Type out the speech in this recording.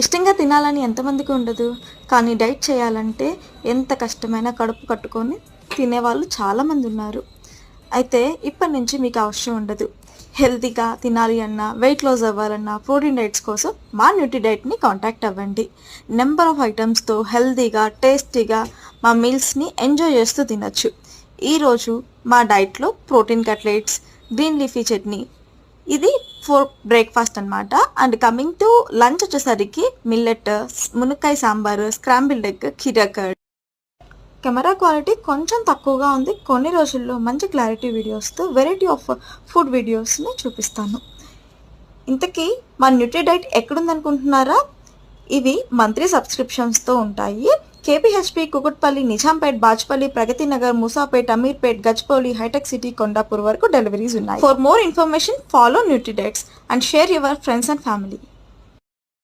ఇష్టంగా తినాలని ఎంతమందికి ఉండదు, కానీ డైట్ చేయాలంటే ఎంత కష్టమైనా కడుపు కట్టుకొని తినేవాళ్ళు చాలామంది ఉన్నారు. అయితే ఇప్పటి నుంచి మీకు అవసరం ఉండదు. హెల్తీగా తినాలి అన్నా, వెయిట్ లాస్ అవ్వాలన్నా, ప్రోటీన్ డైట్స్ కోసం మా న్యూట్రీ డైట్ని కాంటాక్ట్ అవ్వండి. నెంబర్ ఆఫ్ ఐటమ్స్తో హెల్తీగా టేస్టీగా మా మీల్స్ని ఎంజాయ్ చేస్తూ తినచ్చు. ఈరోజు మా డైట్లో protein cutlets, green leafy chutney, ఇది ఫోర్ బ్రేక్ఫాస్ట్ అనమాట. అండ్ కమింగ్ టు లంచ్ వచ్చేసరికి మిల్లెట్, మునక్కాయ సాంబారు, స్క్రాంబిల్డ్ ఎగ్, కీరా కర్డ్. కెమెరా క్వాలిటీ కొంచెం తక్కువగా ఉంది. కొన్ని రోజుల్లో మంచి క్లారిటీ వీడియోస్తో వెరైటీ ఆఫ్ ఫుడ్ వీడియోస్ని చూపిస్తాను. ఇంతకీ మా న్యూట్రీ డైట్ ఎక్కడుందనుకుంటున్నారా? ఇవి మంత్లీ సబ్స్క్రిప్షన్స్తో ఉంటాయి. కేపీహెచ్పి, కుకుట్పల్లి, నిజాంపేట్, బాజ్పల్లి, ప్రగతి నగర్, మూసాపేట్, అమీర్పేట్, గజ్పౌలి, హైటెక్ సిటీ, కొండాపూర్ వరకు డెలివరీస్ ఉన్నాయి. For more information follow Nutri diets and share your friends and family.